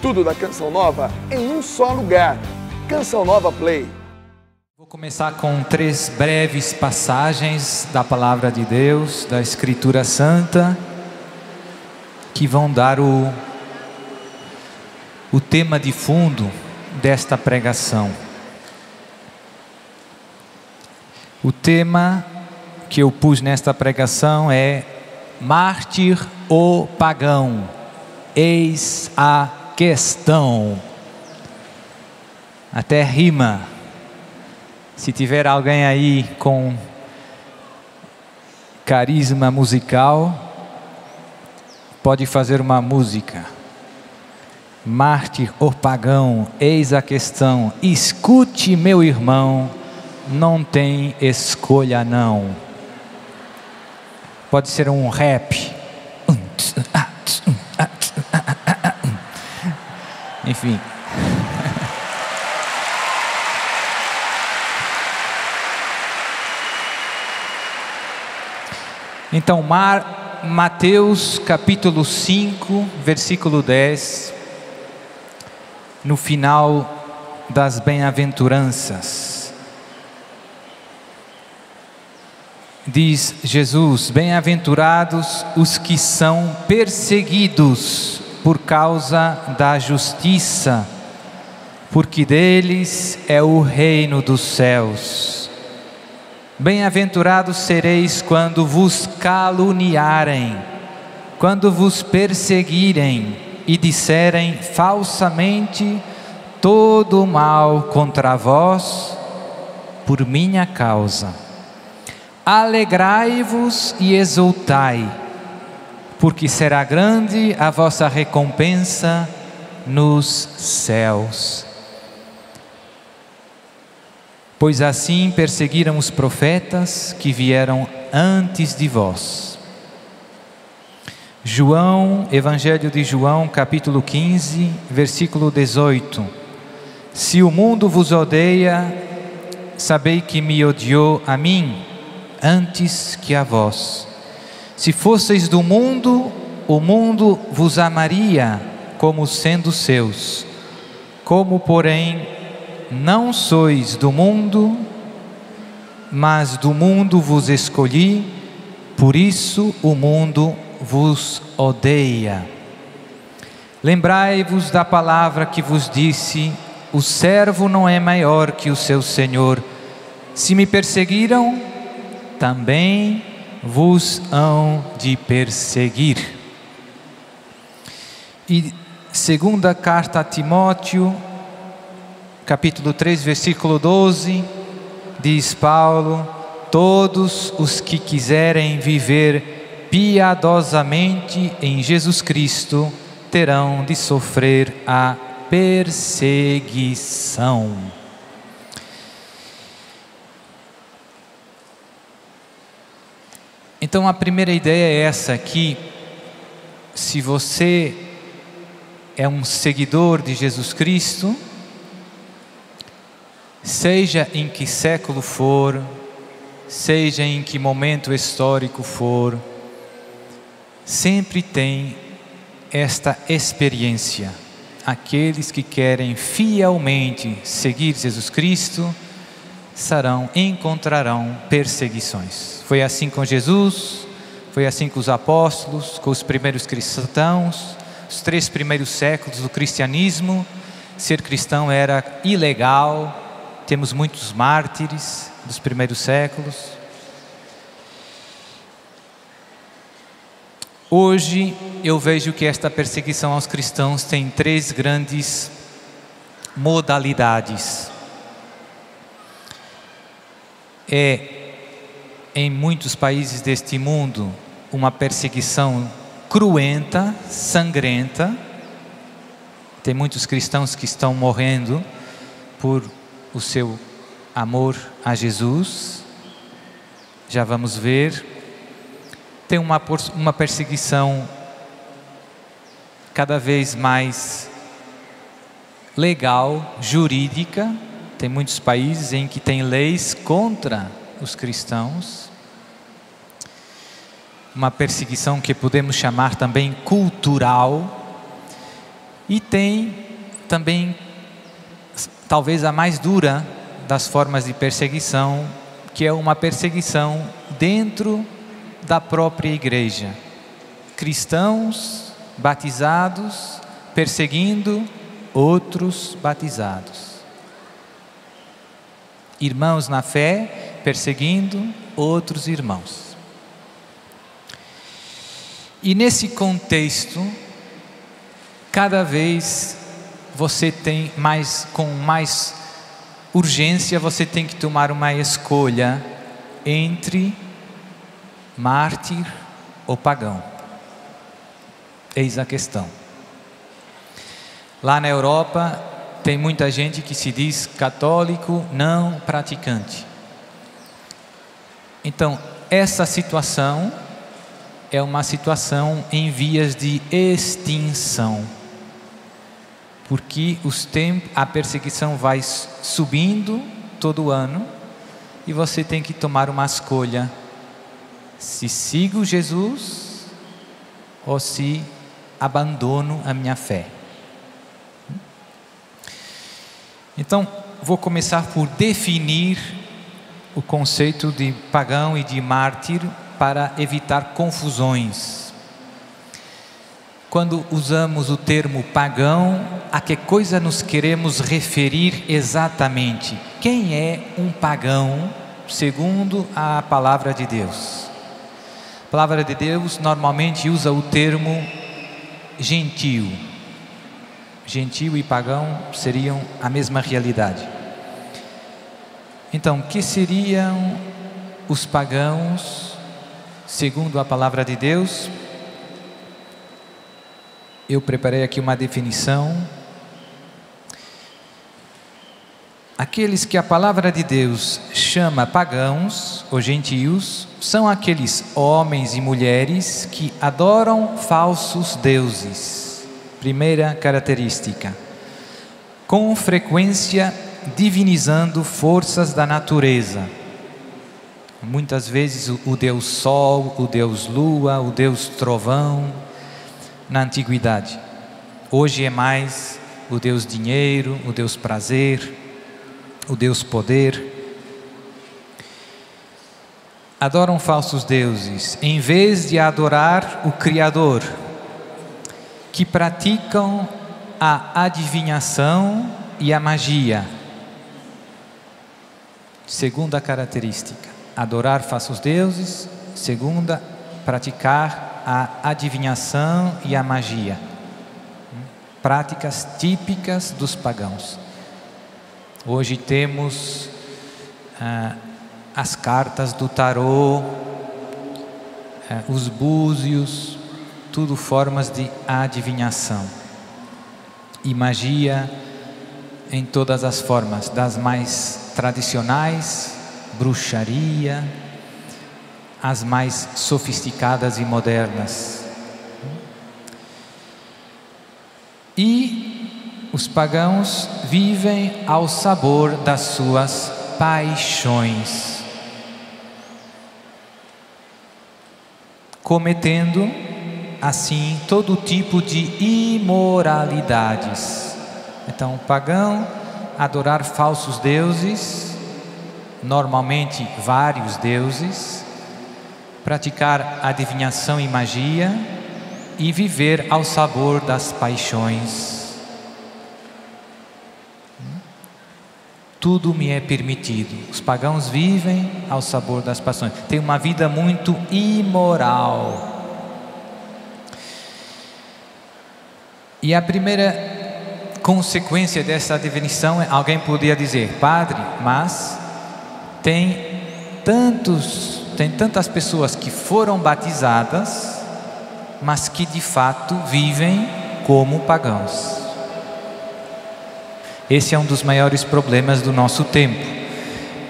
tudo da Canção Nova em um só lugar. Canção Nova Play. Vou começar com 3 breves passagens da Palavra de Deus, da Escritura Santa, que vão dar o tema de fundo desta pregação. O tema que eu pus nesta pregação é Mártir ou Pagão? Eis a questão. Até rima. Se tiver alguém aí com carisma musical, pode fazer uma música. Mártir ou pagão, eis a questão. Escute, meu irmão, não tem escolha não. Pode ser um rap. Enfim. Então, Mateus capítulo 5, versículo 10, no final das bem-aventuranças, diz Jesus: bem-aventurados os que são perseguidos por causa da justiça, porque deles é o reino dos céus. Bem-aventurados sereis quando vos caluniarem, quando vos perseguirem e disserem falsamente todo o mal contra vós, por minha causa. Alegrai-vos e exultai, porque será grande a vossa recompensa nos céus. Pois assim perseguiram os profetas que vieram antes de vós. Evangelho de João, capítulo 15, versículo 18. Se o mundo vos odeia, sabei que me odiou a mim, antes que a vós. Se fosseis do mundo, o mundo vos amaria como sendo seus. Como, porém, não sois do mundo, mas do mundo vos escolhi, por isso o mundo vos odeia. Lembrai-vos da palavra que vos disse: o servo não é maior que o seu senhor. Se me perseguiram, também vos hão de perseguir. E segunda carta a Timóteo, capítulo 3, versículo 12, diz Paulo: todos os que quiserem viver piedosamente em Jesus Cristo terão de sofrer a perseguição. Então a primeira ideia é essa aqui: se você é um seguidor de Jesus Cristo, seja em que século for, seja em que momento histórico for, sempre tem esta experiência. Aqueles que querem fielmente seguir Jesus Cristo encontrarão perseguições. Foi assim com Jesus, foi assim com os apóstolos, com os primeiros cristãos, os 3 primeiros séculos do cristianismo. Ser cristão era ilegal. Temos muitos mártires dos primeiros séculos. Hoje eu vejo que esta perseguição aos cristãos tem 3 grandes modalidades. Em muitos países deste mundo, uma perseguição cruenta, sangrenta. Tem muitos cristãos que estão morrendo por o seu amor a Jesus. Já vamos ver. Tem uma perseguição cada vez mais legal, jurídica. Tem muitos países em que tem leis contra os cristãos. Uma perseguição que podemos chamar também cultural. E tem também, talvez a mais dura das formas de perseguição, que é uma perseguição dentro da própria igreja. Cristãos batizados perseguindo outros batizados. Irmãos na fé perseguindo outros irmãos. E nesse contexto, cada vez você tem com mais urgência, você tem que tomar uma escolha entre mártir ou pagão. Eis a questão. Lá na Europa, tem muita gente que se diz católico não praticante. Então, essa situação é uma situação em vias de extinção. Porque a perseguição vai subindo todo ano e você tem que tomar uma escolha: se sigo Jesus ou se abandono a minha fé. Então, vou começar por definir o conceito de pagão e de mártir para evitar confusões. Quando usamos o termo pagão, a que coisa nos queremos referir exatamente? Quem é um pagão segundo a palavra de Deus? A palavra de Deus normalmente usa o termo gentio. Gentio e pagão seriam a mesma realidade. Então, que seriam os pagãos segundo a palavra de Deus? Eu preparei aqui uma definição. Aqueles que a palavra de Deus chama pagãos ou gentios são aqueles homens e mulheres que adoram falsos deuses. Primeira característica: com frequência divinizando forças da natureza. Muitas vezes o Deus Sol, o Deus Lua, o Deus Trovão, na antiguidade. Hoje é mais o Deus Dinheiro, o Deus Prazer, o Deus Poder. Adoram falsos deuses em vez de adorar o Criador, que praticam a adivinhação e a magia. Segunda característica: adorar falsos deuses. Segunda, praticar a adivinhação e a magia. Práticas típicas dos pagãos. Hoje temos as cartas do tarô, os búzios, tudo formas de adivinhação e magia em todas as formas, das mais tradicionais, bruxaria, as mais sofisticadas e modernas. E os pagãos vivem ao sabor das suas paixões, cometendo assim todo tipo de imoralidades. Então, o pagão adorar falsos deuses, normalmente vários deuses, praticar adivinhação e magia e viver ao sabor das paixões. Tudo me é permitido. Os pagãos vivem ao sabor das paixões. Tem uma vida muito imoral. E a primeira consequência dessa definição é: alguém poderia dizer, padre, mas tem tantas pessoas que foram batizadas, mas que de fato vivem como pagãos. Esse é um dos maiores problemas do nosso tempo.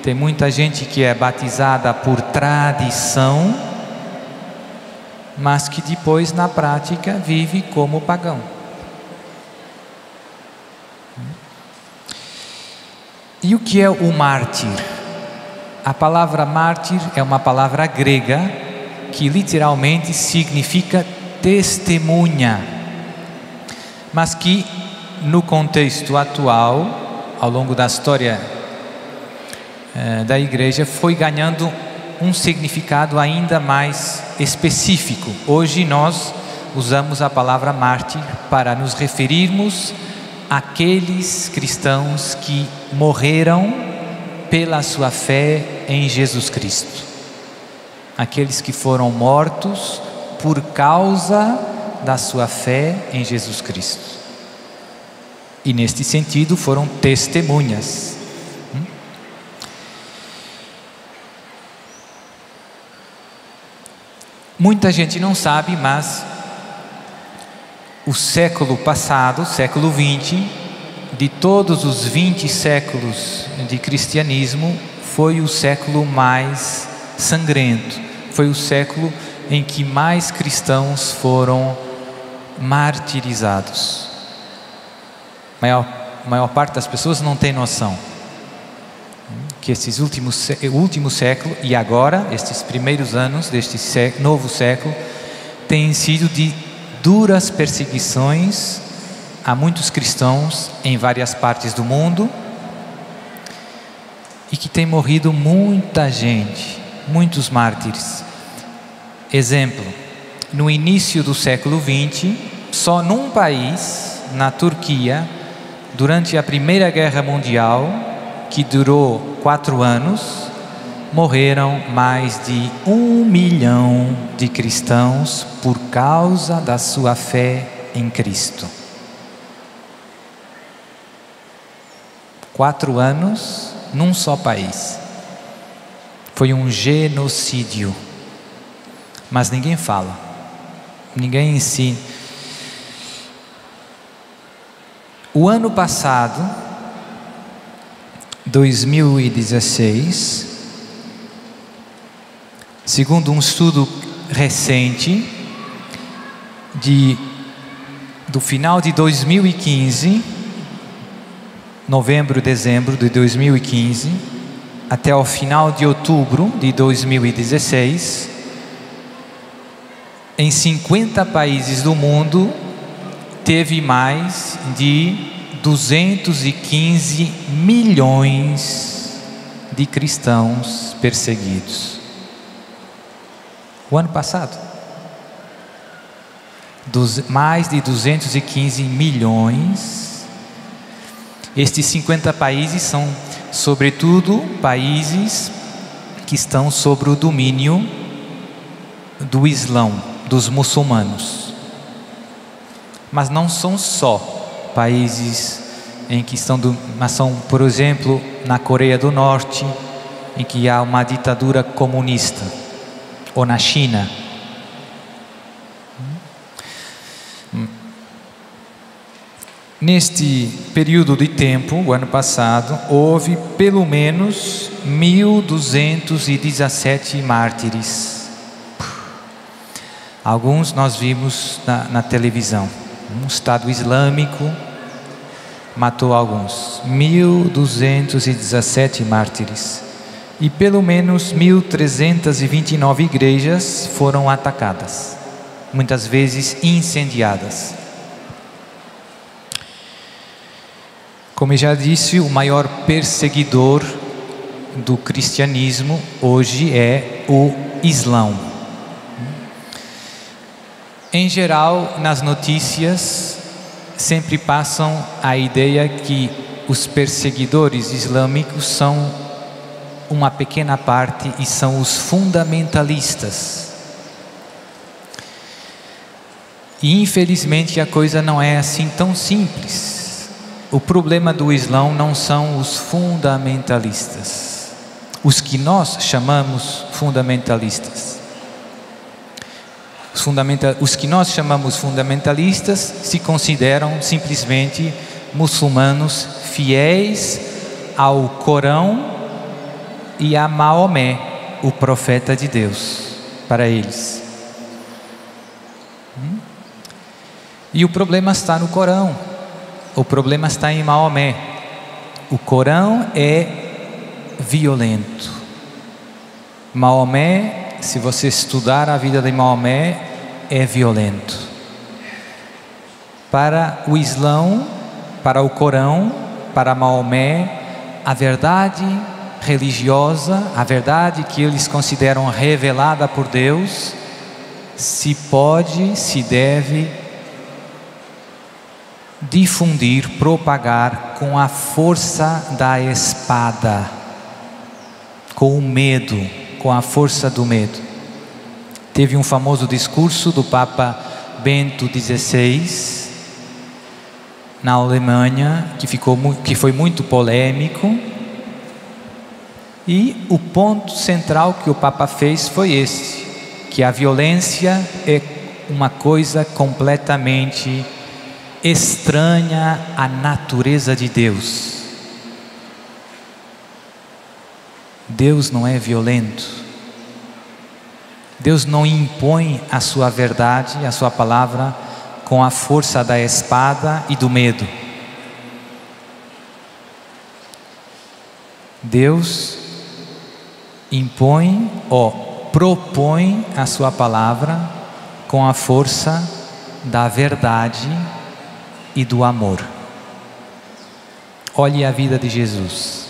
Tem muita gente que é batizada por tradição, mas que depois na prática vive como pagão. E o que é o mártir? A palavra mártir é uma palavra grega que literalmente significa testemunha. mas que no contexto atual, ao longo da história da igreja, foi ganhando um significado ainda mais específico. Hoje nós usamos a palavra mártir para nos referirmos àqueles cristãos que morreram pela sua fé em Jesus Cristo. Aqueles que foram mortos por causa da sua fé em Jesus Cristo. E neste sentido foram testemunhas. Muita gente não sabe, mas o século passado, século XX, de todos os 20 séculos de cristianismo, foi o século mais sangrento. Foi o século em que mais cristãos foram martirizados. A maior parte das pessoas não tem noção que esses último século e agora, estes primeiros anos deste novo século, têm sido de duras perseguições a muitos cristãos em várias partes do mundo, e que tem morrido muita gente, muitos mártires. Exemplo, no início do século XX, só num país, na Turquia, durante a Primeira Guerra Mundial, que durou 4 anos, morreram mais de 1 milhão de cristãos por causa da sua fé em Cristo. 4 anos num só país. Foi um genocídio. Mas ninguém fala, ninguém ensina. O ano passado, 2016, segundo um estudo recente do final de 2015, novembro, dezembro de 2015, até o final de outubro de 2016, em 50 países do mundo, teve mais de 215 milhões de cristãos perseguidos. O ano passado, mais de 215 milhões. Estes 50 países são, sobretudo, países que estão sob o domínio do Islã, dos muçulmanos. Mas não são só países em que mas são, por exemplo, na Coreia do Norte, em que há uma ditadura comunista, ou na China. Neste período de tempo, o ano passado, houve pelo menos 1.217 mártires. Alguns nós vimos na televisão. Um Estado Islâmico matou alguns. 1.217 mártires. E pelo menos 1.329 igrejas foram atacadas, muitas vezes incendiadas. Como eu já disse, o maior perseguidor do cristianismo hoje é o Islã. Em geral, nas notícias, sempre passam a ideia que os perseguidores islâmicos são uma pequena parte e são os fundamentalistas. E infelizmente a coisa não é assim tão simples. O problema do Islã não são os fundamentalistas, os que nós chamamos fundamentalistas. Os que nós chamamos fundamentalistas se consideram simplesmente muçulmanos fiéis ao Corão e a Maomé, o profeta de Deus, para eles. E o problema está no Corão, o problema está em Maomé. O Corão é violento. Maomé, se você estudar a vida de Maomé, é violento. Para o Islão, para o Corão, para Maomé, a verdade religiosa, a verdade que eles consideram revelada por Deus, se pode, se deve difundir, propagar com a força da espada, com o medo, com a força do medo. Teve um famoso discurso do Papa Bento XVI na Alemanha, que foi muito polêmico, e o ponto central que o Papa fez foi esse, que a violência é uma coisa completamente estranha à natureza de Deus. Deus não é violento. Deus não impõe a sua verdade, a sua palavra, com a força da espada e do medo. Deus impõe ou propõe a sua palavra com a força da verdade e do amor. Olhe a vida de Jesus.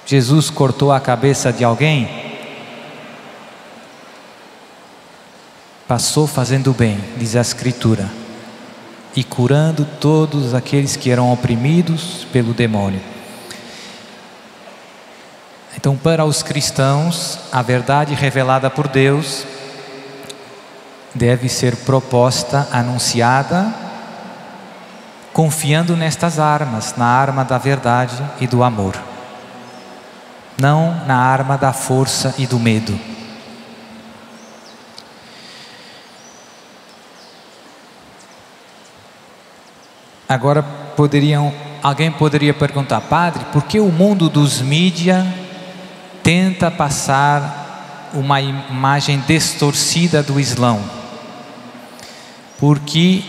Jesus cortou a cabeça de alguém? Passou fazendo bem, diz a Escritura, e curando todos aqueles que eram oprimidos pelo demônio. Então, para os cristãos, a verdade revelada por Deus deve ser proposta, anunciada, confiando nestas armas, na arma da verdade e do amor, não na arma da força e do medo. Agora alguém poderia perguntar: padre, por que o mundo dos mídias tenta passar uma imagem distorcida do Islão? Porque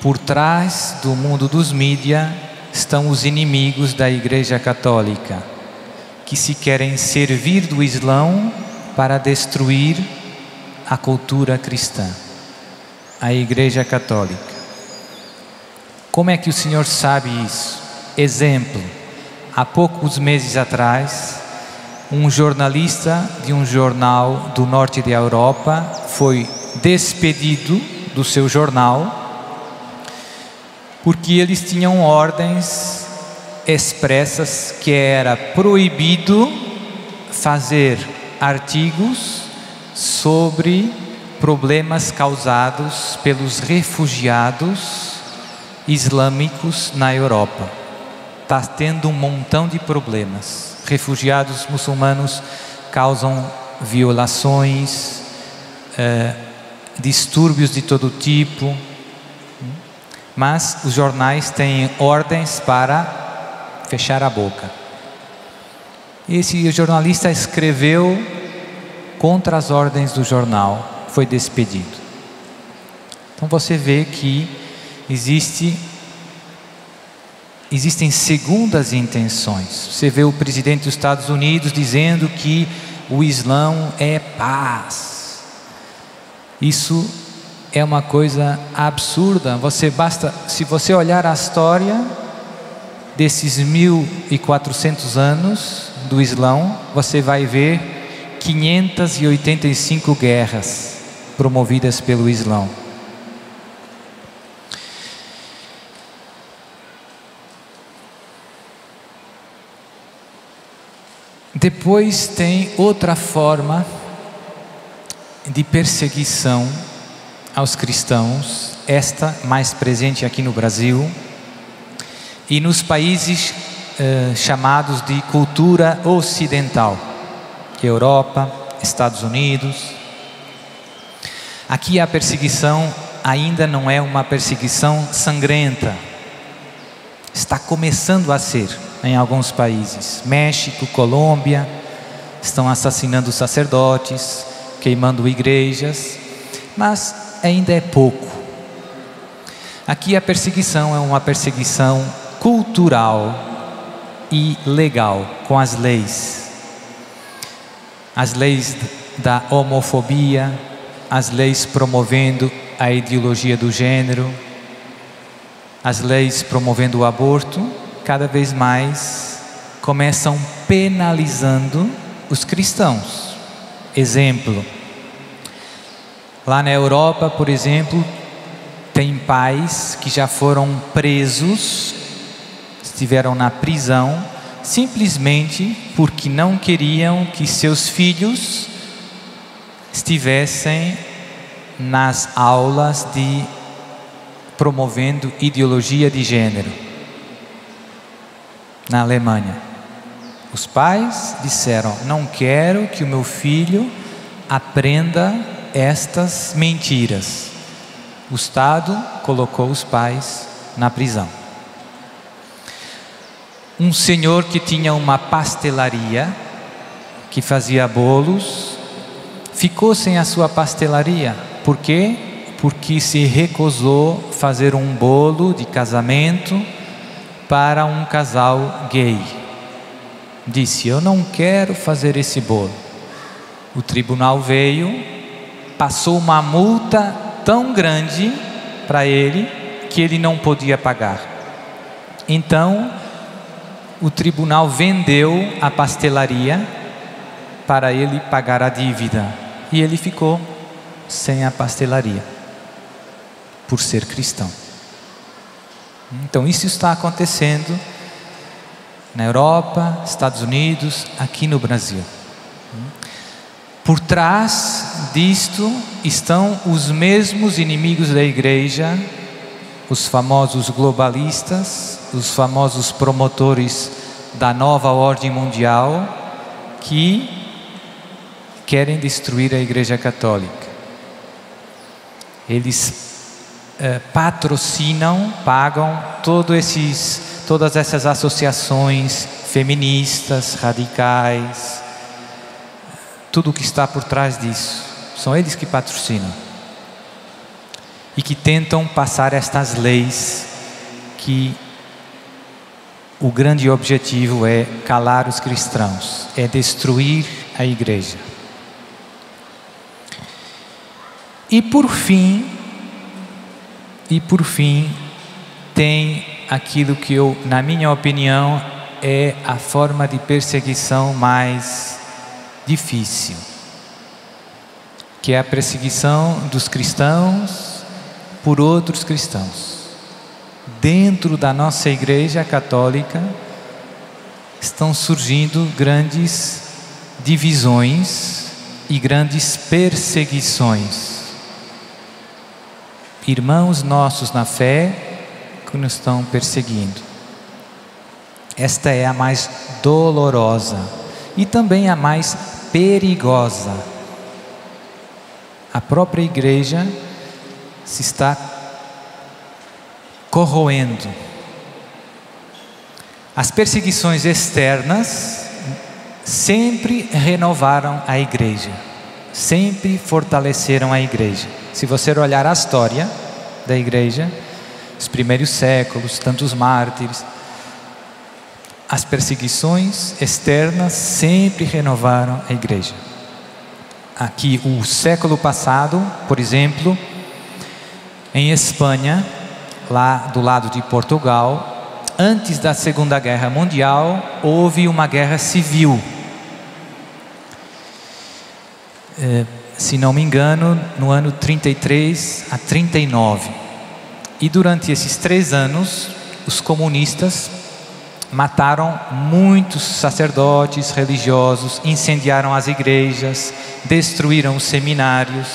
por trás do mundo dos mídias estão os inimigos da Igreja Católica, que se querem servir do Islão para destruir a cultura cristã, a Igreja Católica. Como é que o Senhor sabe isso? Exemplo, há poucos meses atrás, um jornalista de um jornal do norte da Europa foi despedido do seu jornal porque eles tinham ordens expressas que era proibido fazer artigos sobre problemas causados pelos refugiados islâmicos na Europa. Está tendo um montão de problemas. Refugiados muçulmanos causam violações, distúrbios de todo tipo, mas os jornais têm ordens para fechar a boca. Esse jornalista escreveu contra as ordens do jornal, foi despedido. Então você vê que existem segundas intenções. Você vê o presidente dos Estados Unidos dizendo que o Islão é paz. Isso é uma coisa absurda. Se você olhar a história desses 1400 anos do Islão, você vai ver 585 guerras promovidas pelo Islão. Depois tem outra forma de perseguição aos cristãos, esta mais presente aqui no Brasil e nos países chamados de cultura ocidental, Europa, Estados Unidos. Aqui a perseguição ainda não é uma perseguição sangrenta, está começando a ser em alguns países. México, Colômbia, estão assassinando sacerdotes, queimando igrejas, mas ainda é pouco. Aqui a perseguição é uma perseguição cultural e legal, com as leis da homofobia, as leis promovendo a ideologia do gênero, as leis promovendo o aborto, cada vez mais começam penalizando os cristãos. Exemplo, lá na Europa, por exemplo, tem pais que já foram presos, estiveram na prisão, simplesmente porque não queriam que seus filhos estivessem nas aulas de promovendo ideologia de gênero. Na Alemanha, os pais disseram: não quero que o meu filho aprenda estas mentiras. O Estado colocou os pais na prisão. Um senhor que tinha uma pastelaria, que fazia bolos, ficou sem a sua pastelaria. Por quê? Porque se recusou a fazer um bolo de casamento para um casal gay. Disse: eu não quero fazer esse bolo. O tribunal veio, passou uma multa tão grande para ele que ele não podia pagar. Então o tribunal vendeu a pastelaria para ele pagar a dívida, e ele ficou sem a pastelaria por ser cristão. Então isso está acontecendo na Europa, Estados Unidos, aqui no Brasil. Por trás disto estão os mesmos inimigos da igreja, os famosos globalistas, os famosos promotores da nova ordem mundial, que querem destruir a Igreja Católica. Eles patrocinam, pagam todas essas associações feministas, radicais, tudo o que está por trás disso. São eles que patrocinam e que tentam passar estas leis, que o grande objetivo é calar os cristãos, é destruir a igreja. E por fim, tem aquilo que na minha opinião, é a forma de perseguição mais difícil, que é a perseguição dos cristãos por outros cristãos. Dentro da nossa igreja católica estão surgindo grandes divisões e grandes perseguições. Irmãos nossos na fé que nos estão perseguindo. Esta é a mais dolorosa e também a mais perigosa. A própria igreja se está corroendo. As perseguições externas sempre renovaram a igreja, sempre fortaleceram a igreja. Se você olhar a história da igreja, os primeiros séculos, tantos mártires, as perseguições externas sempre renovaram a igreja. Aqui, o século passado, por exemplo, em Espanha, lá do lado de Portugal, antes da Segunda Guerra Mundial, houve uma guerra civil. Se não me engano, no ano 33 a 39. E durante esses 3 anos, os comunistas mataram muitos sacerdotes religiosos, incendiaram as igrejas, destruíram os seminários.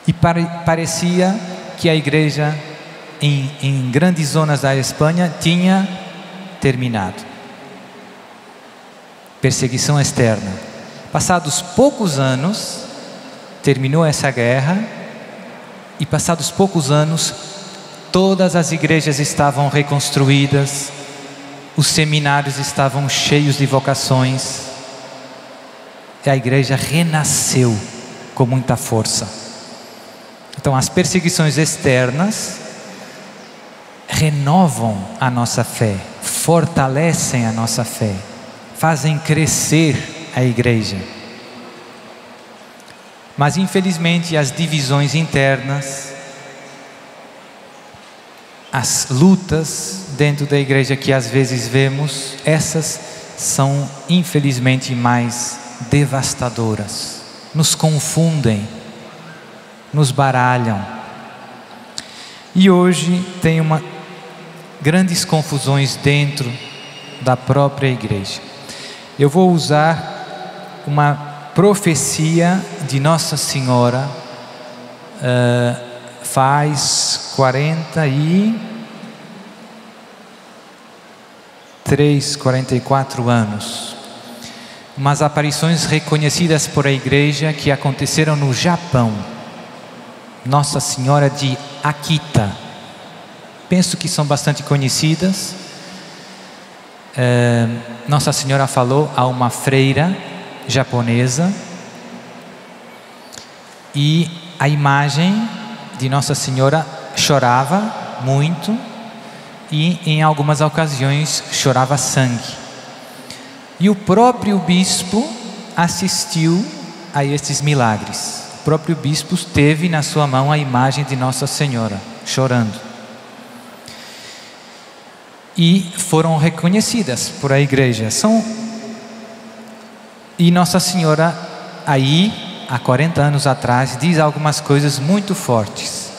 E parecia que a igreja em grandes zonas da Espanha tinha terminado. Perseguição externa. Passados poucos anos, terminou essa guerra, e passados poucos anos, todas as igrejas estavam reconstruídas, os seminários estavam cheios de vocações, e a igreja renasceu com muita força. Então, as perseguições externas renovam a nossa fé, fortalecem a nossa fé, fazem crescer a igreja. Mas infelizmente as divisões internas as lutas dentro da igreja que às vezes vemos, essas são infelizmente mais devastadoras, nos confundem, nos baralham. E hoje tem grandes confusões dentro da própria igreja. Eu vou usar uma profecia de Nossa Senhora faz 44 anos. Umas aparições reconhecidas por a igreja que aconteceram no Japão. Nossa Senhora de Akita. Penso que são bastante conhecidas. Nossa Senhora falou a uma freira japonesa e a imagem de Nossa Senhora chorava muito e em algumas ocasiões chorava sangue. E o próprio bispo assistiu a estes milagres. O próprio bispo teve na sua mão a imagem de Nossa Senhora chorando. E foram reconhecidas por a igreja. E Nossa Senhora aí, há 40 anos atrás, diz algumas coisas muito fortes.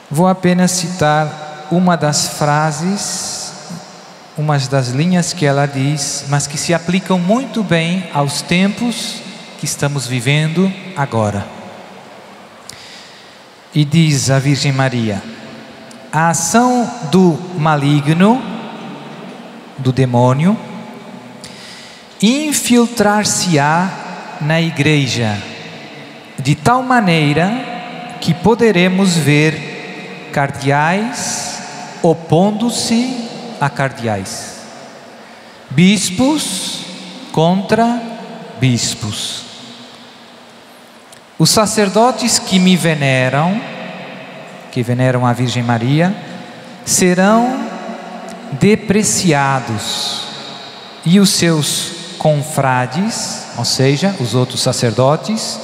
Vou apenas citar uma das frases, umas das linhas que ela diz, mas que se aplicam muito bem aos tempos que estamos vivendo agora. E diz a Virgem Maria: a ação do maligno, do demônio, infiltrar-se-á na igreja, de tal maneira que poderemos ver cardeais opondo-se a cardeais, bispos contra bispos. Os sacerdotes que me veneram, que veneram a Virgem Maria, serão depreciados, e os seus confrades, ou seja, os outros sacerdotes,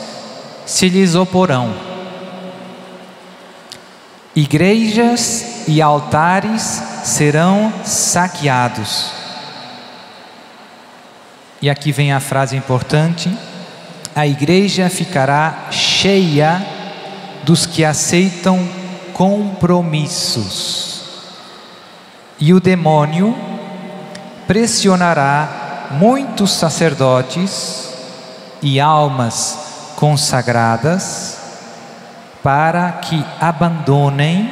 se lhes oporão. Igrejas e altares serão saqueados. E aqui vem a frase importante: a igreja ficará cheia dos que aceitam compromissos, e o demônio pressionará muitos sacerdotes e almas consagradas para que abandonem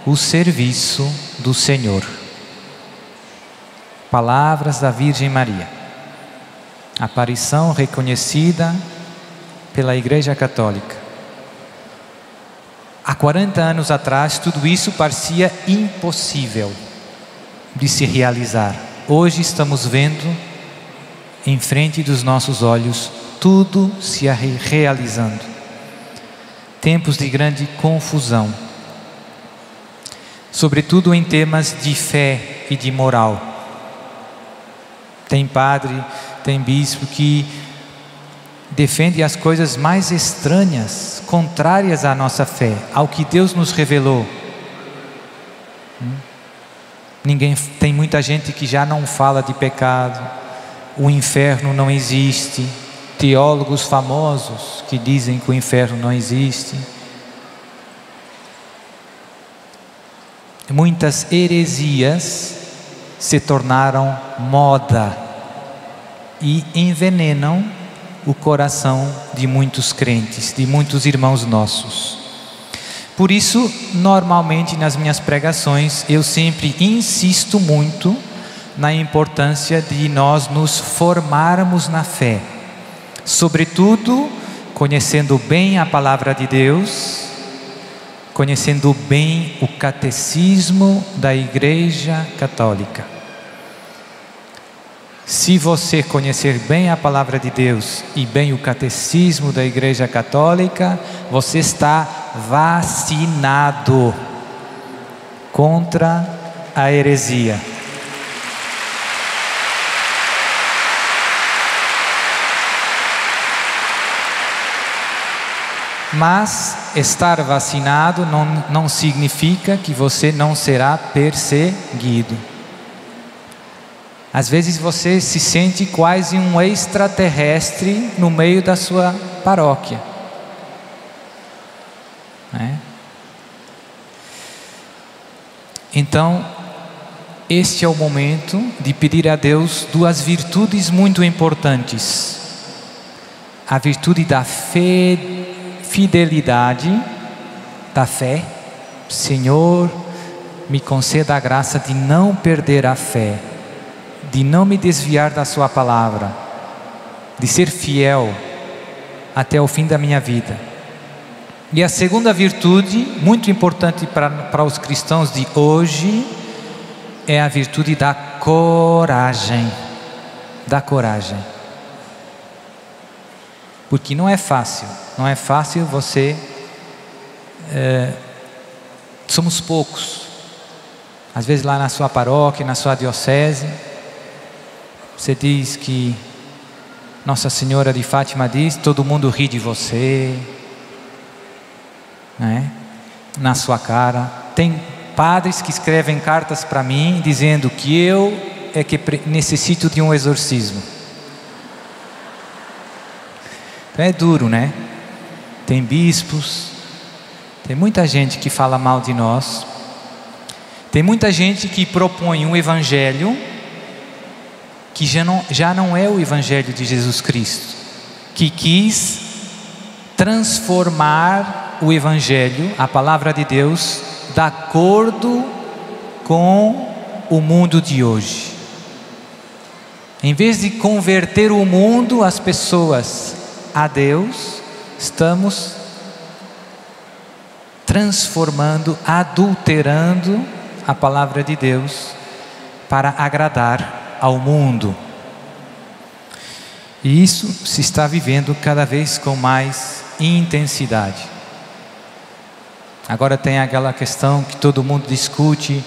o serviço do Senhor. Palavras da Virgem Maria. Aparição reconhecida pela Igreja Católica. Há 40 anos atrás, tudo isso parecia impossível de se realizar. Hoje estamos vendo em frente dos nossos olhos tudo se realizando. Tempos de grande confusão, sobretudo em temas de fé e de moral. Tem padre, tem bispo que defende as coisas mais estranhas, contrárias à nossa fé, ao que Deus nos revelou. Tem muita gente que já não fala de pecado, o inferno não existe, teólogos famosos que dizem que o inferno não existe. Muitas heresias se tornaram moda e envenenam o coração de muitos crentes, de muitos irmãos nossos. Por isso, normalmente nas minhas pregações, eu sempre insisto muito na importância de nós nos formarmos na fé, sobretudo conhecendo bem a palavra de Deus, conhecendo bem o catecismo da Igreja Católica. Se você conhecer bem a palavra de Deus e bem o catecismo da Igreja Católica, você está vacinado contra a heresia. Mas estar vacinado não significa que você não será perseguido. Às vezes você se sente quase um extraterrestre no meio da sua paróquia, né? Então, este é o momento de pedir a Deus duas virtudes muito importantes: a virtude da fidelidade, da fé. Senhor, me conceda a graça de não perder a fé, de não me desviar da sua palavra, de ser fiel até o fim da minha vida. E a segunda virtude, muito importante para os cristãos de hoje, é a virtude da coragem. Da coragem. Porque não é fácil você... somos poucos. Às vezes lá na sua paróquia, na sua diocese, você diz que Nossa Senhora de Fátima diz, todo mundo ri de você, né? Na sua cara. Tem padres que escrevem cartas para mim dizendo que eu é que necessito de um exorcismo. Então é duro, né? Tem bispos, tem muita gente que fala mal de nós, tem muita gente que propõe um evangelho que já não é o evangelho de Jesus Cristo, que quis transformar o evangelho, a palavra de Deus, de acordo com o mundo de hoje. Em vez de converter o mundo, as pessoas a Deus, estamos transformando, adulterando a palavra de Deus para agradar ao mundo. E isso se está vivendo cada vez com mais intensidade. Agora tem aquela questão que todo mundo discute,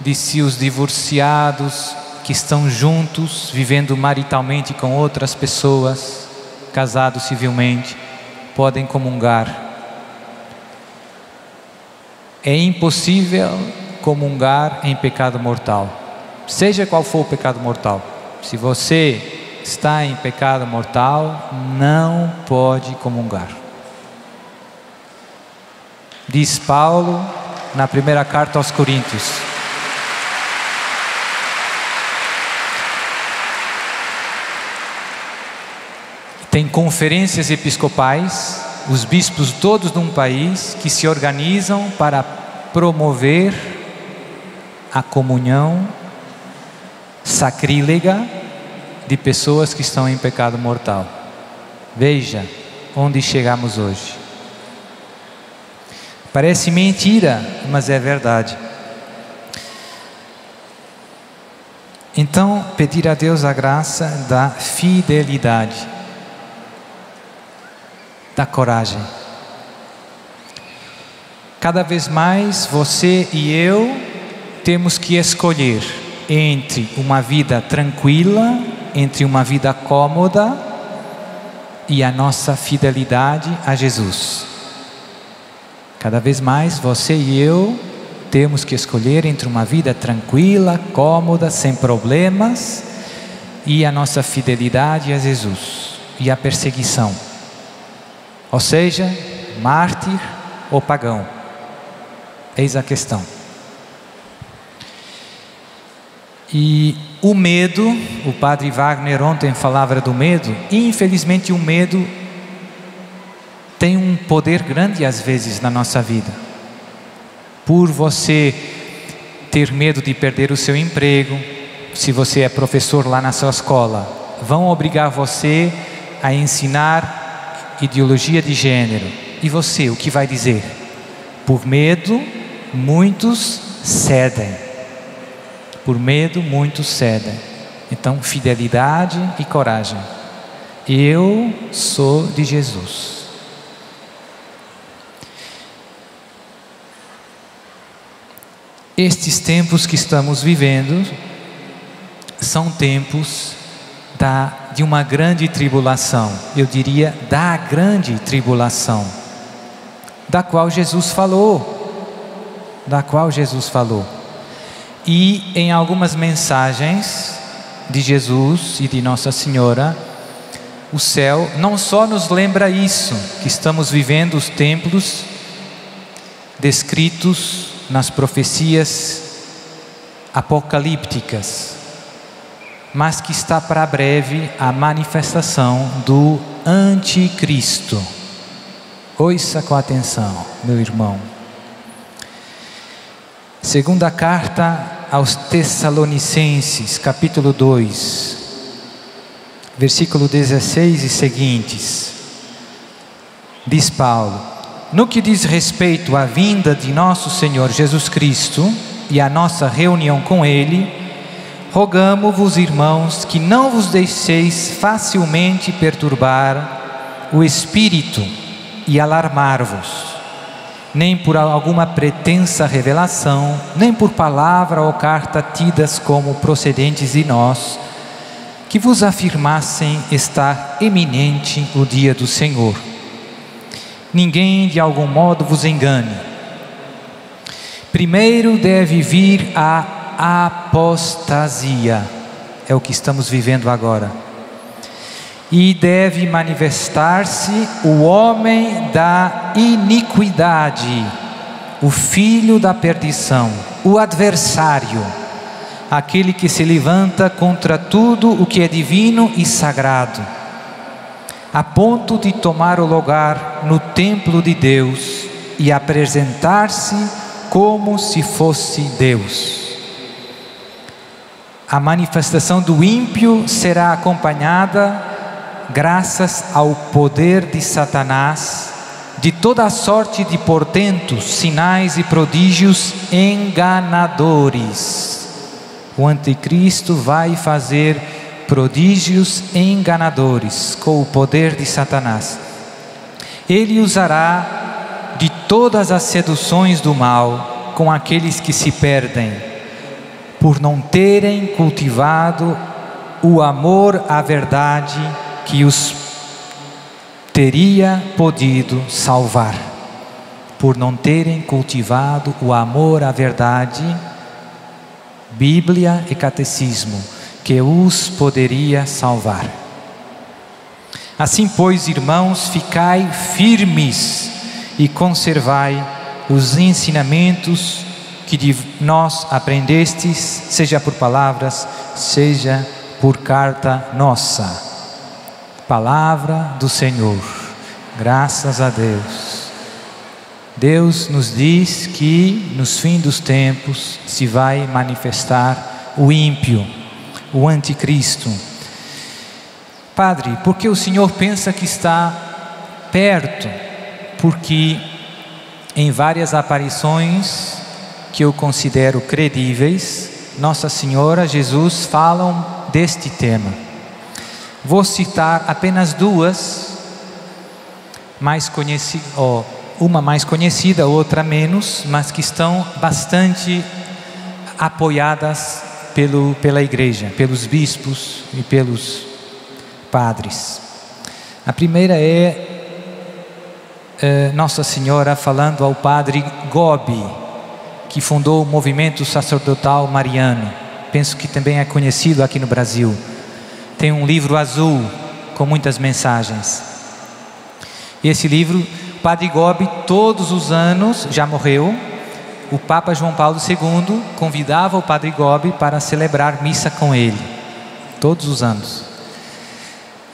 de se os divorciados que estão juntos, vivendo maritalmente com outras pessoas, casados civilmente, podem comungar. É impossível comungar em pecado mortal, seja qual for o pecado mortal. Se você está em pecado mortal, não pode comungar. Diz Paulo na primeira carta aos Coríntios. Tem conferências episcopais, os bispos todos de um país que se organizam para promover a comunhão sacrílega de pessoas que estão em pecado mortal. Veja onde chegamos hoje. Parece mentira, mas é verdade. Então, pedir a Deus a graça da fidelidade, da coragem. Cada vez mais você e eu temos que escolher entre uma vida tranquila, entre uma vida cômoda e a nossa fidelidade a Jesus. Cada vez mais você e eu temos que escolher entre uma vida tranquila, cômoda, sem problemas, e a nossa fidelidade a Jesus e a perseguição. Ou seja, mártir ou pagão. Eis a questão. E o medo, o padre Wagner ontem falava do medo, e infelizmente o medo tem um poder grande às vezes na nossa vida. Por você ter medo de perder o seu emprego, se você é professor lá na sua escola, vão obrigar você a ensinar ideologia de gênero. E você, o que vai dizer? Por medo, muitos cedem. Por medo, muitos cedem. Então, fidelidade e coragem. Eu sou de Jesus. Estes tempos que estamos vivendo são tempos de uma grande tribulação. Eu diria da grande tribulação. da qual Jesus falou. E em algumas mensagens de Jesus e de Nossa Senhora, o céu não só nos lembra isso, que estamos vivendo os tempos descritos nas profecias apocalípticas, mas que está para breve a manifestação do Anticristo. Ouça com atenção, meu irmão. Segunda carta aos Tessalonicenses, capítulo 2, versículo 16 e seguintes. Diz Paulo: no que diz respeito à vinda de nosso Senhor Jesus Cristo e à nossa reunião com Ele, rogamo-vos, irmãos, que não vos deixeis facilmente perturbar o espírito e alarmar-vos, nem por alguma pretensa revelação, nem por palavra ou carta tidas como procedentes de nós, que vos afirmassem estar iminente o dia do Senhor. Ninguém de algum modo vos engane. Primeiro deve vir a apostasia, é o que estamos vivendo agora, e deve manifestar-se o homem da iniquidade, o filho da perdição, o adversário, aquele que se levanta contra tudo o que é divino e sagrado, a ponto de tomar o lugar no templo de Deus e apresentar-se como se fosse Deus. A manifestação do ímpio será acompanhada, graças ao poder de Satanás, de toda a sorte de portentos, sinais e prodígios enganadores. O anticristo vai fazer prodígios enganadores com o poder de Satanás. Ele usará de todas as seduções do mal com aqueles que se perdem, por não terem cultivado o amor à verdade que os teria podido salvar. Por não terem cultivado o amor à verdade, Bíblia e Catecismo, que os poderia salvar. Assim, pois, irmãos, ficai firmes e conservai os ensinamentos que de nós aprendestes, seja por palavras, seja por carta nossa. Palavra do Senhor. Graças a Deus. Deus nos diz que nos fins dos tempos se vai manifestar o ímpio, o anticristo. Padre, por que o senhor pensa que está perto? Porque em várias aparições que eu considero credíveis, Nossa Senhora, Jesus falam deste tema. Vou citar apenas duas, uma mais conhecida, outra menos, mas que estão bastante apoiadas pela igreja, pelos bispos e pelos padres. A primeira é Nossa Senhora falando ao padre Gobi, que fundou o movimento sacerdotal mariano. Penso que também é conhecido aqui no Brasil. Tem um livro azul com muitas mensagens. E esse livro, o padre Gobi, todos os anos, já morreu, o Papa João Paulo II convidava o padre Gobi para celebrar missa com ele, todos os anos.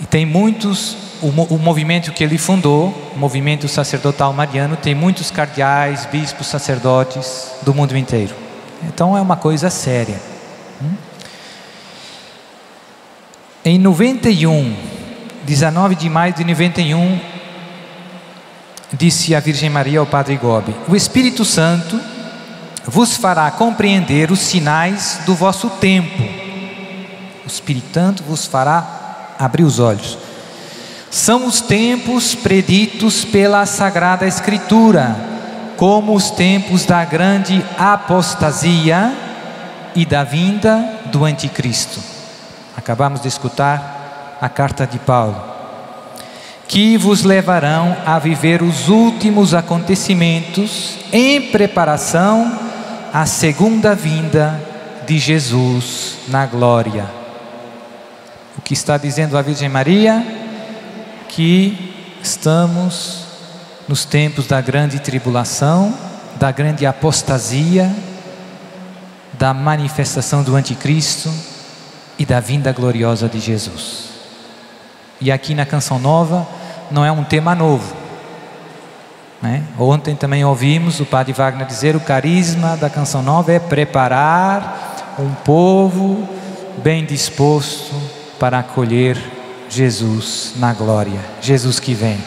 E tem muitos, o movimento que ele fundou, o movimento sacerdotal mariano, tem muitos cardeais, bispos, sacerdotes do mundo inteiro. Então é uma coisa séria. Em 91, 19 de maio de 91, disse a Virgem Maria ao padre Gobi: o Espírito Santo vos fará compreender os sinais do vosso tempo. O Espírito Santo vos fará abrir os olhos. São os tempos preditos pela Sagrada Escritura, como os tempos da grande apostasia e da vinda do Anticristo. Acabamos de escutar a carta de Paulo, que vos levarão a viver os últimos acontecimentos em preparação à segunda vinda de Jesus na glória. O que está dizendo a Virgem Maria? Que estamos nos tempos da grande tribulação, da grande apostasia, da manifestação do anticristo e da vinda gloriosa de Jesus. E aqui na Canção Nova não é um tema novo, né? Ontem também ouvimos o Padre Wagner dizer: o carisma da Canção Nova é preparar um povo bem disposto para acolher Jesus na glória, Jesus que vem.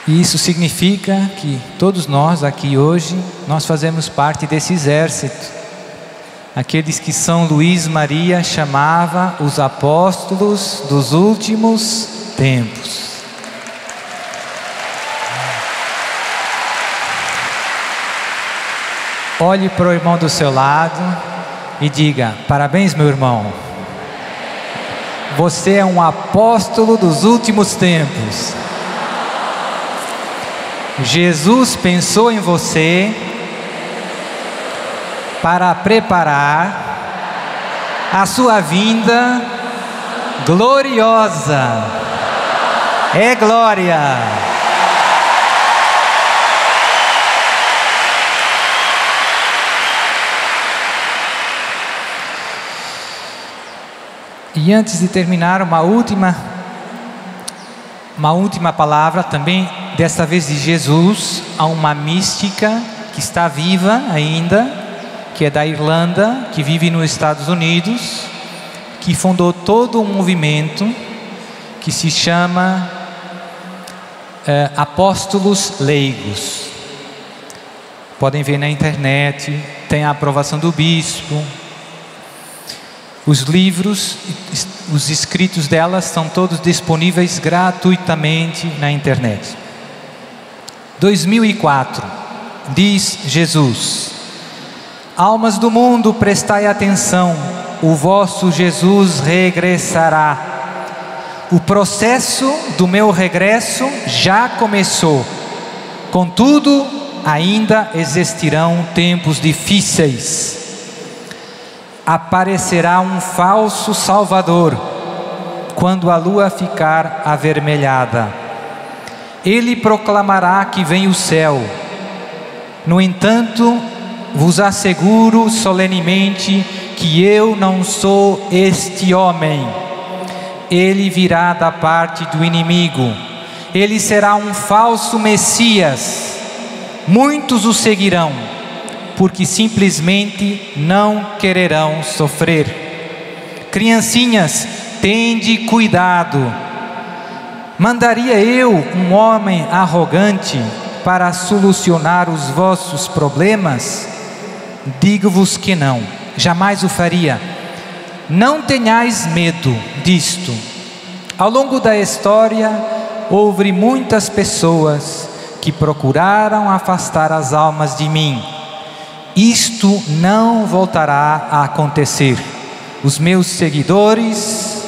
E isso significa que todos nós aqui hoje, nós fazemos parte desse exército. Aqueles que São Luís Maria chamava os apóstolos dos últimos tempos. Olhe para o irmão do seu lado e diga: parabéns, meu irmão. Você é um apóstolo dos últimos tempos. Jesus pensou em você para preparar a sua vinda gloriosa. É glória. E antes de terminar, uma última palavra também, desta vez de Jesus, a uma mística que está viva ainda, que é da Irlanda, que vive nos Estados Unidos, que fundou todo um movimento que se chama Apóstolos Leigos. Podem ver na internet, tem a aprovação do bispo. Os livros, os escritos delas estão todos disponíveis gratuitamente na internet. 2004, diz Jesus: almas do mundo, prestai atenção, o vosso Jesus regressará. O processo do meu regresso já começou. Contudo, ainda existirão tempos difíceis. Aparecerá um falso Salvador quando a lua ficar avermelhada. Ele proclamará que vem o céu. No entanto, vos asseguro solenemente que eu não sou este homem. Ele virá da parte do inimigo. Ele será um falso Messias. Muitos o seguirão, porque simplesmente não quererão sofrer. Criancinhas, tende cuidado. Mandaria eu um homem arrogante para solucionar os vossos problemas? Digo-vos que não, jamais o faria. Não tenhais medo disto. Ao longo da história, houve muitas pessoas que procuraram afastar as almas de mim. Isto não voltará a acontecer. Os meus seguidores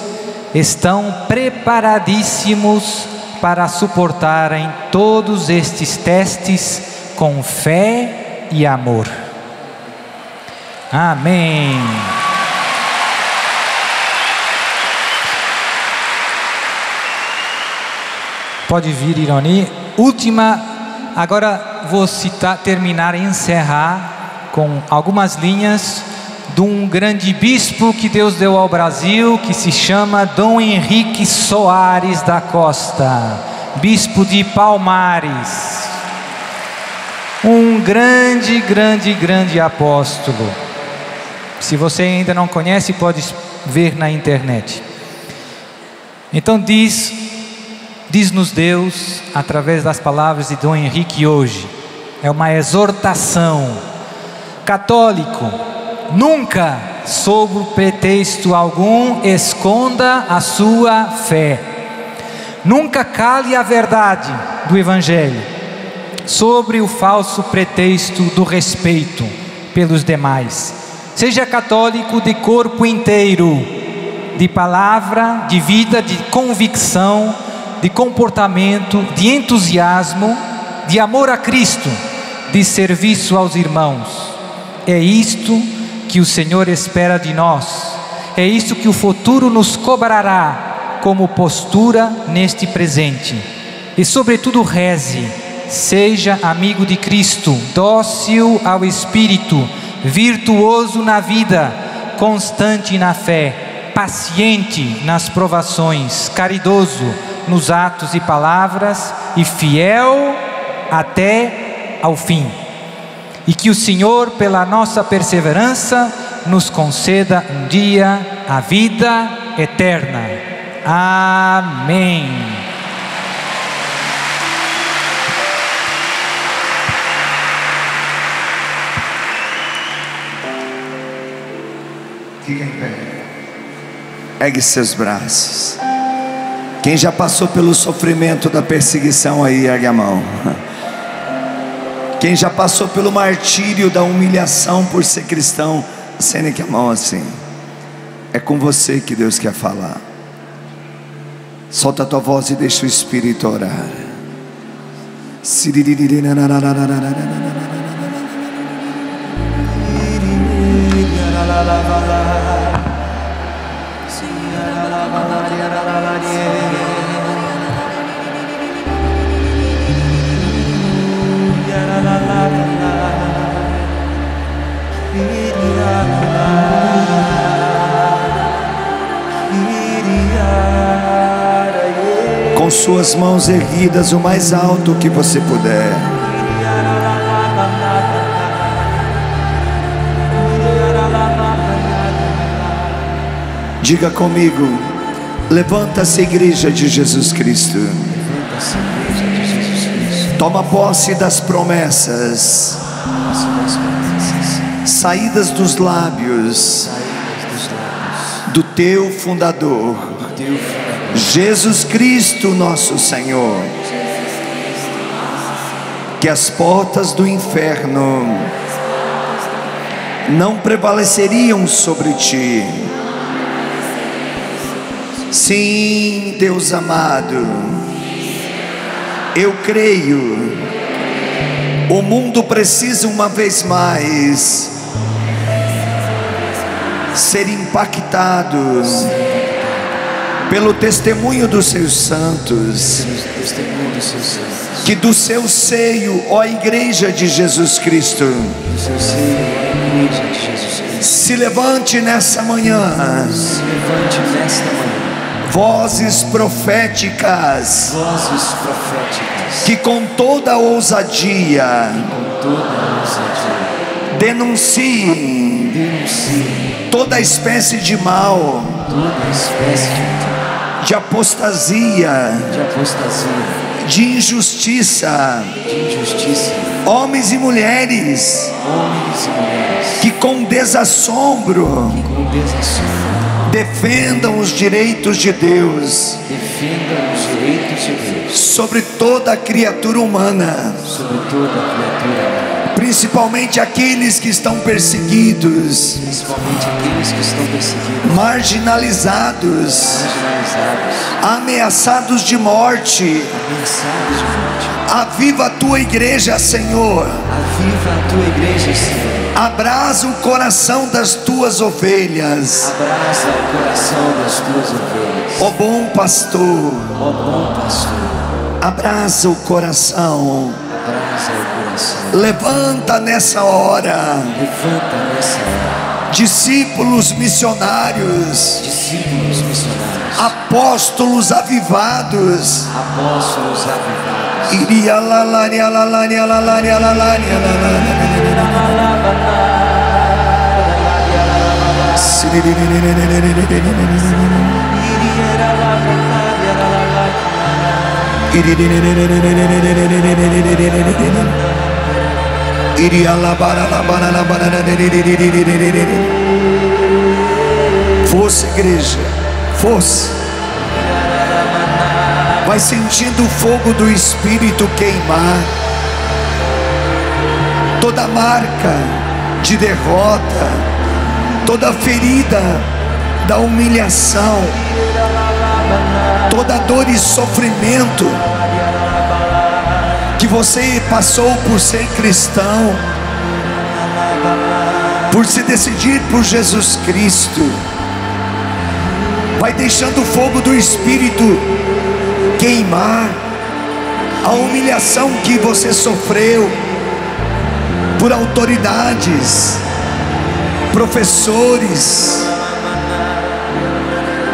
estão preparadíssimos para suportarem todos estes testes com fé e amor. Amém. Pode vir, Ironi. Última, agora vou terminar e encerrar com algumas linhas de um grande bispo que Deus deu ao Brasil, que se chama Dom Henrique Soares da Costa, bispo de Palmares. Um grande apóstolo. Se você ainda não conhece, pode ver na internet. Então diz-nos Deus, através das palavras de Dom Henrique hoje, é uma exortação: católico, nunca, sob pretexto algum, esconda a sua fé. Nunca cale a verdade do Evangelho sobre o falso pretexto do respeito pelos demais. Seja católico de corpo inteiro, de palavra, de vida, de convicção, de comportamento, de entusiasmo, de amor a Cristo, de serviço aos irmãos. É isto que o Senhor espera de nós. É isto que o futuro nos cobrará como postura neste presente. E sobretudo reze, seja amigo de Cristo, dócil ao Espírito, virtuoso na vida, constante na fé, paciente nas provações, caridoso nos atos e palavras e fiel até ao fim. E que o Senhor, pela nossa perseverança, nos conceda um dia a vida eterna. Amém. Fica em pé. Ergue seus braços. Quem já passou pelo sofrimento da perseguição aí, ergue a mão. Quem já passou pelo martírio da humilhação por ser cristão, acende aqui a mão assim. É com você que Deus quer falar. Solta a tua voz e deixa o Espírito orar. Com suas mãos erguidas o mais alto que você puder. Diga comigo: levanta-se, Igreja de Jesus Cristo. Toma posse das promessas saídas dos lábios do teu fundador, Jesus Cristo, nosso Senhor. Que as portas do inferno não prevaleceriam sobre ti. Sim, Deus amado, eu creio. O mundo precisa uma vez mais ser impactado pelo testemunho dos seus santos. Que do seu seio, ó Igreja de Jesus Cristo, se levante nessa manhã vozes proféticas, que com toda ousadia denunciem toda espécie de mal, de apostasia, de injustiça, homens e mulheres que com desassombro defendam os direitos de Deus sobre toda a criatura humana, principalmente aqueles que estão perseguidos, marginalizados, ameaçados de morte. Aviva a tua igreja, Senhor. Abraça o coração das tuas ovelhas. Ó bom pastor. Abraça o coração. Levanta nessa hora. Discípulos missionários. Apóstolos avivados. Iria la la la la la la la la la la la. Força, igreja, força. Vai sentindo o fogo do Espírito queimar toda marca, de derrota, toda ferida da humilhação, toda dor e sofrimento que você passou por ser cristão, por se decidir por Jesus Cristo. Vai deixando o fogo do Espírito queimar a humilhação que você sofreu por autoridades, professores,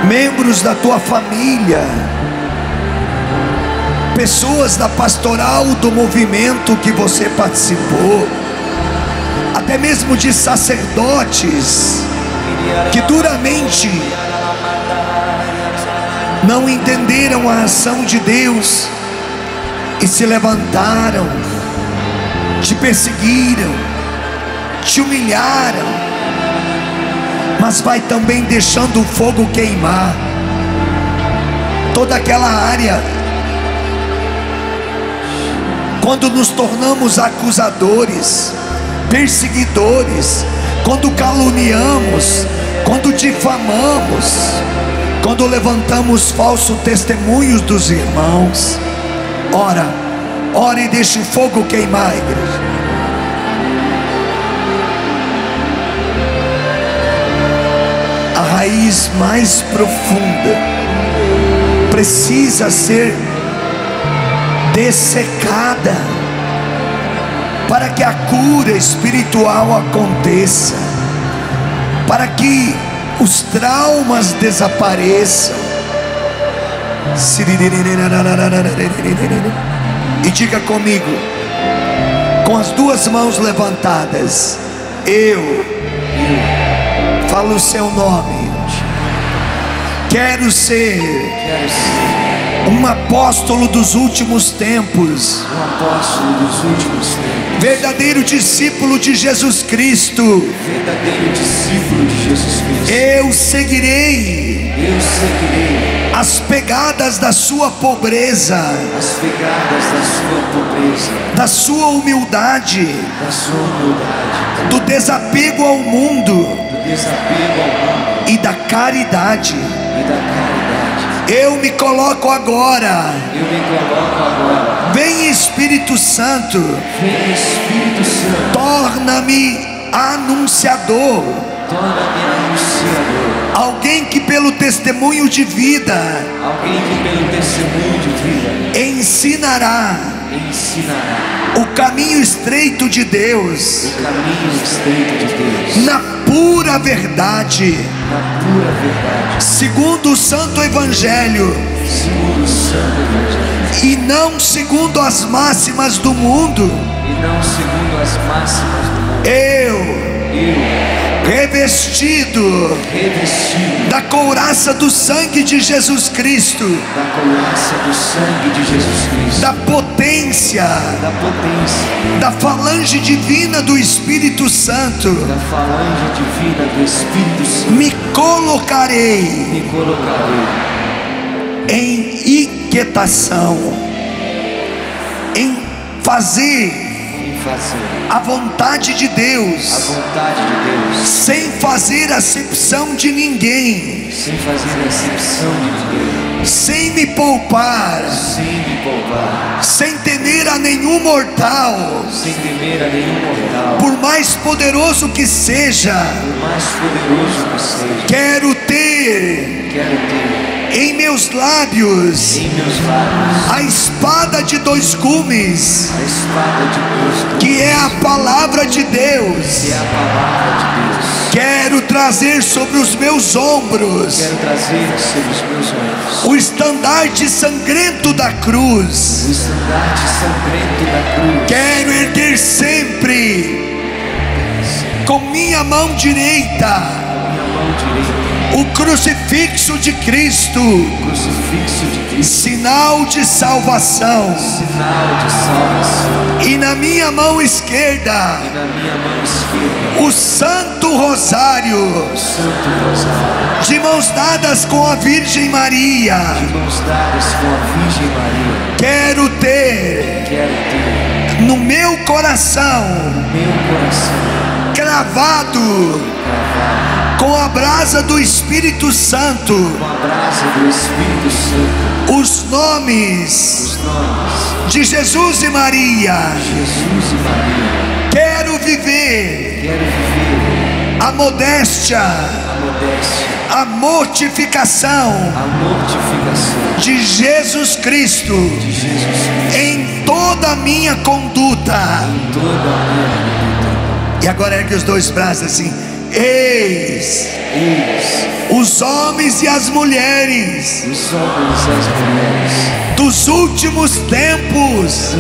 membros da tua família, pessoas da pastoral do movimento que você participou, até mesmo de sacerdotes que duramente não entenderam a ação de Deus e se levantaram, te perseguiram, te humilharam. Mas vai também deixando o fogo queimar toda aquela área. Quando nos tornamos acusadores, perseguidores, quando caluniamos, quando difamamos, quando levantamos falsos testemunhos dos irmãos. Ora e deixe o fogo queimar, igreja. A raiz mais profunda precisa ser dessecada para que a cura espiritual aconteça, para que os traumas desapareçam. E diga comigo, com as duas mãos levantadas: eu falo o seu nome, quero ser um apóstolo dos últimos tempos, verdadeiro discípulo de Jesus Cristo. Eu seguirei as pegadas da sua pobreza, da sua humildade, do desapego ao mundo e da caridade. Eu me coloco agora. Vem Espírito Santo, torna-me anunciador, alguém que pelo testemunho de vida ensinará o caminho estreito de Deus, na pura verdade, segundo o Santo Evangelho, e não segundo as máximas do mundo. Eu revestido da couraça do sangue de Jesus Cristo, da potência, da falange divina do Espírito Santo, me colocarei em inquietação, em fazer a vontade de Deus, sem fazer acepção de ninguém, sem me poupar, sem temer a nenhum mortal, por mais poderoso que seja. Quero ter em meus lábios a espada de dois gumes, que é a palavra de Deus. Quero trazer sobre os meus ombros o estandarte sangrento da cruz. Quero erguer sempre com minha mão direita o crucifixo de Cristo, sinal de salvação. E na minha mão esquerda o Santo Rosário, de mãos dadas com a Virgem Maria. Quero ter no meu coração cravado com a brasa do Espírito Santo, os nomes de Jesus e Maria. Quero viver a modéstia, a mortificação de Jesus Cristo em toda a minha conduta. E agora ergue os dois braços assim: eis os homens e as mulheres dos últimos tempos.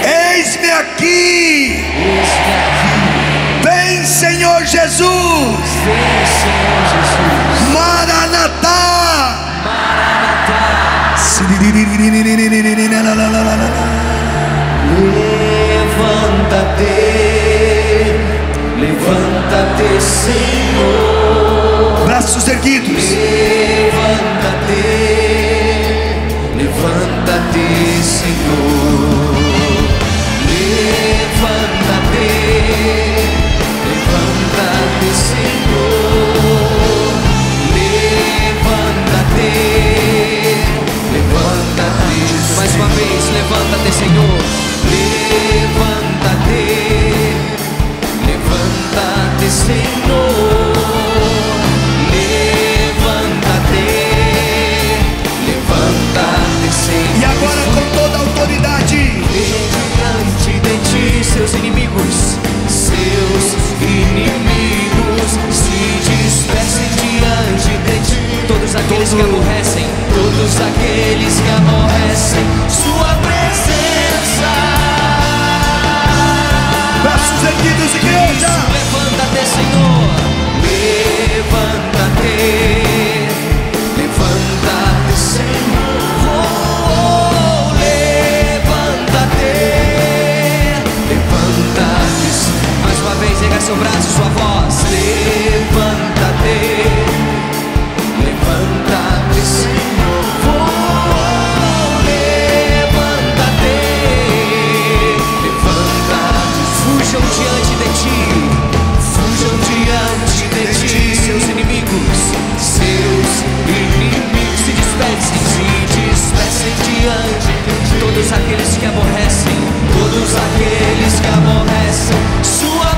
Eis-me aqui. Vem, Senhor Jesus. Maranatá. Levanta-te, Senhor. Braços erguidos. Levanta-te, Senhor. Levanta-te, Senhor. Levanta-te. Mais uma vez, levanta-te, Senhor. Levanta-te, Senhor. Levanta-te, Senhor. E agora com toda a autoridade, diante de ti, seus inimigos se dispersem diante de ti. Todos aqueles que aborrecem, sua presença. braços erguidos, igreja. Levanta-te, Senhor. Levanta-te, Senhor. Levanta-te. Mais uma vez, erga seu braço, sua voz. Levanta-te, Senhor. Levanta-te. Fujam diante de ti, seus inimigos se dispersem diante de ti. Todos aqueles que aborrecem, sua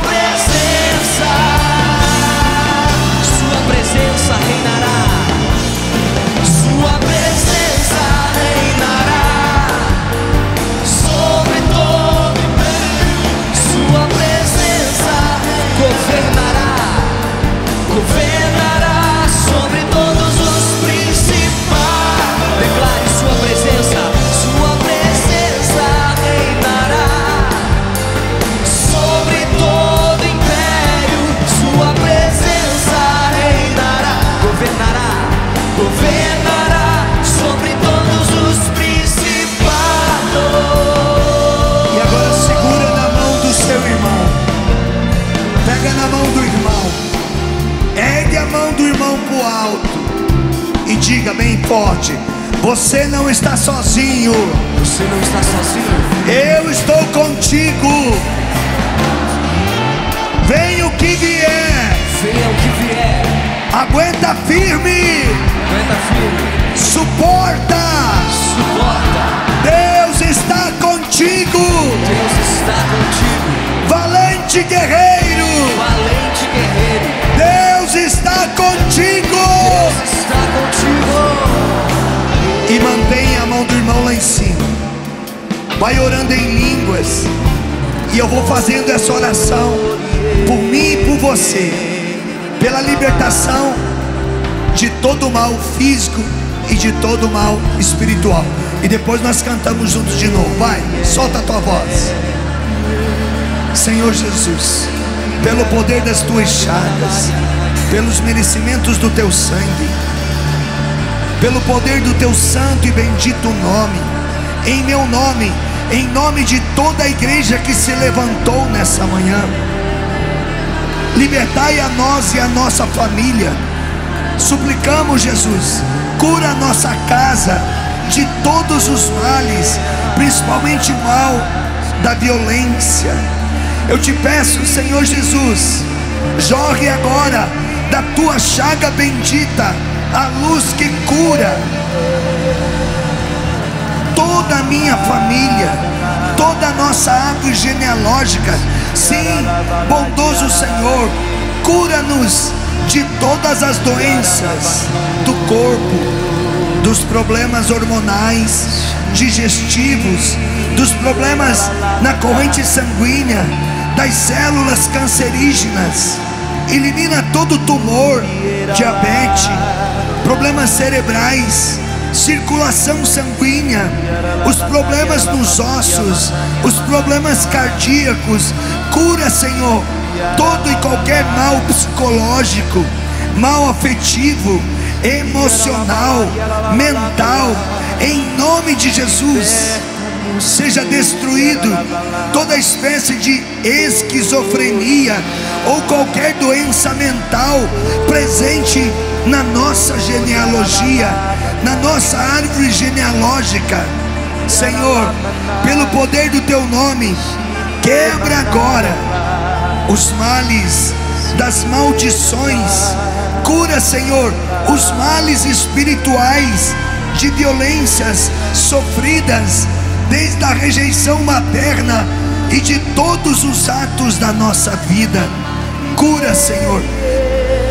presença reinará, sua presença reinará sobre todo império, sua presença governará sobre todos os principados. Declare sua presença reinará sobre todo império, sua presença reinará, governará sobre todos os principados. E agora segura na mão do seu irmão, pega na mão do irmão, ergue a mão do irmão pro alto e diga bem forte: você não está sozinho. Você não está sozinho. Eu estou contigo. Venha o que vier. Aguenta firme. Suporta. Deus está contigo. Valente guerreiro. Deus está contigo. E mantenha a mão do irmão lá em cima. Vai orando em línguas. E eu vou fazendo essa oração por mim e por você, pela libertação de todo mal físico e de todo mal espiritual. E depois nós cantamos juntos de novo. Vai, solta a tua voz. Senhor Jesus, pelo poder das tuas chagas, pelos merecimentos do teu sangue, pelo poder do teu santo e bendito nome, em meu nome, em nome de toda a igreja que se levantou nessa manhã, libertai a nós e a nossa família. Suplicamos, Jesus, cura a nossa casa de todos os males, principalmente o mal da violência. Eu te peço, Senhor Jesus, jorre agora da tua chaga bendita a luz que cura toda a minha família, toda a nossa árvore genealógica. Sim, bondoso Senhor, cura-nos de todas as doenças do corpo, dos problemas hormonais, digestivos, dos problemas na corrente sanguínea, das células cancerígenas. Elimina todo tumor, diabetes, problemas cerebrais, circulação sanguínea, os problemas nos ossos, os problemas cardíacos. Cura, Senhor, todo e qualquer mal psicológico, mal afetivo, emocional, mental, em nome de Jesus. Seja destruído toda espécie de esquizofrenia ou qualquer doença mental presente na nossa genealogia, na nossa árvore genealógica. Senhor, pelo poder do teu nome, quebra agora os males das maldições. Cura, Senhor, os males espirituais de violências sofridas desde a rejeição materna e de todos os atos da nossa vida. Cura, Senhor,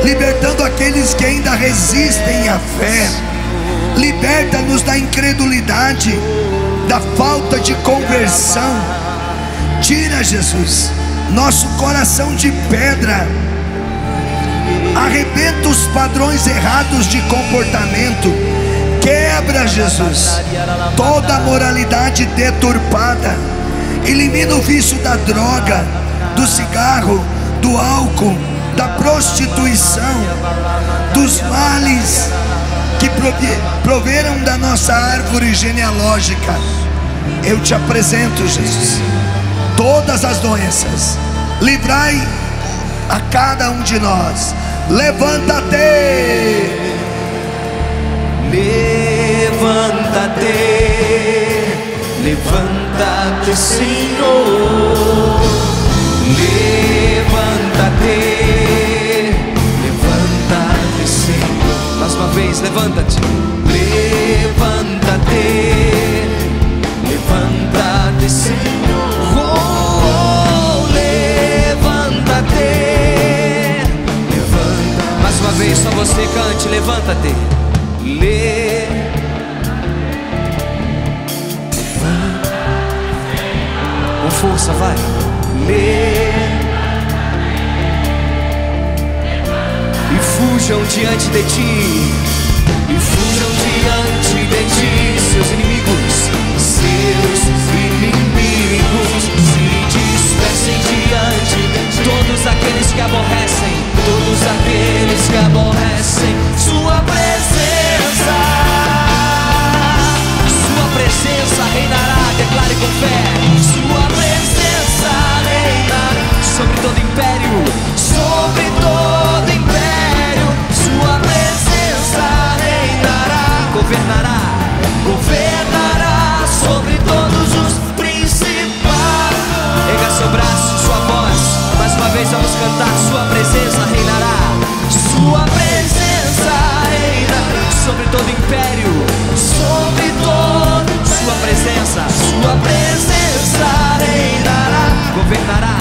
libertando aqueles que ainda resistem à fé. Liberta-nos da incredulidade, da falta de conversão. Tira, Jesus, nosso coração de pedra. Arrebenta os padrões errados de comportamento. Quebra, Jesus, toda a moralidade deturpada. Elimina o vício da droga, do cigarro, do álcool, da prostituição, dos males que proveram da nossa árvore genealógica. Eu te apresento, Jesus, todas as doenças. Livrai a cada um de nós. Levanta-te. Levanta-te, levanta-te, Senhor. Levanta-te, levanta-te, Senhor. Mais uma vez, levanta-te. Levanta-te, levanta-te, Senhor. Oh, levanta-te, levanta. Mais uma vez, só você cante. Levanta-te. Com força, vai. E fujam diante de ti, e fujam diante de ti, seus inimigos, se dispersem diante de todos aqueles que aborrecem, todos aqueles que aborrecem sua presença. Sua presença reinará, declare com fé. Sua presença reinará sobre todo império, sobre todo império. Sua presença reinará, governará, governará sobre todos os principados. Erga seu braço, sua voz. Mais uma vez vamos cantar. Sua presença reinará. Sua presença reinará sobre todo império, sobre todo. Sua presença reinará, governará,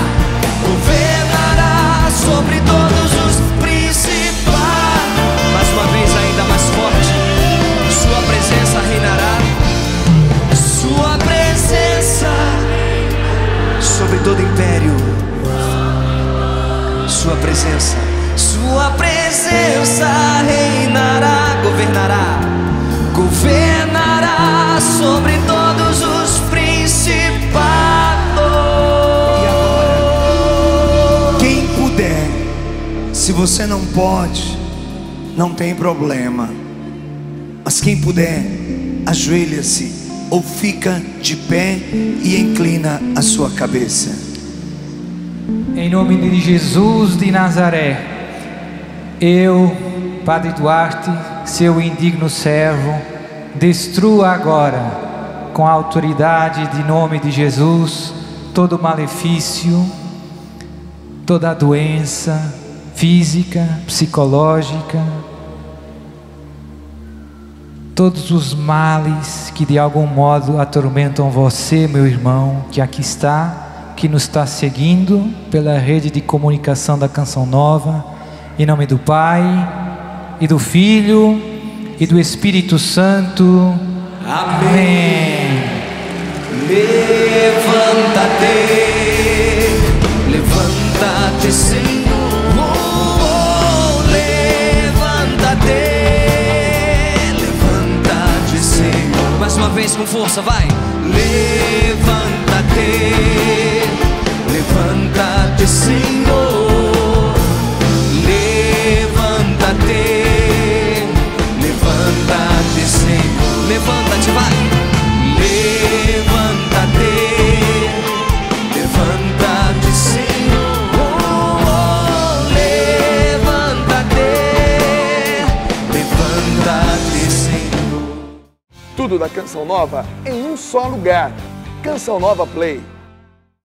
governará sobre todos os principados. Mais uma vez, ainda mais forte. Sua presença reinará. Sua presença sobre todo império. Sua presença reinará, governará, governará sobre todos os principados. E agora, quem puder, se você não pode, não tem problema, mas quem puder, ajoelha-se ou fica de pé e inclina a sua cabeça. Em nome de Jesus de Nazaré, eu, Padre Duarte, seu indigno servo, destrua agora, com a autoridade de nome de Jesus, todo malefício, toda doença física, psicológica, todos os males que de algum modo atormentam você, meu irmão, que aqui está, que nos está seguindo pela rede de comunicação da Canção Nova, em nome do Pai, e do Filho, e do Espírito Santo. Amém. Levanta-te, levanta-te, Senhor. Levanta-te, levanta-te, Senhor. Mais uma vez com força, vai. Levanta-te, levanta-te, Senhor. Levanta-te, levanta-te, Senhor. Levanta-te, vai. Levanta-te, levanta-te, Senhor. Levanta-te, levanta-te, Senhor. Tudo da Canção Nova em um só lugar. Canção Nova Play.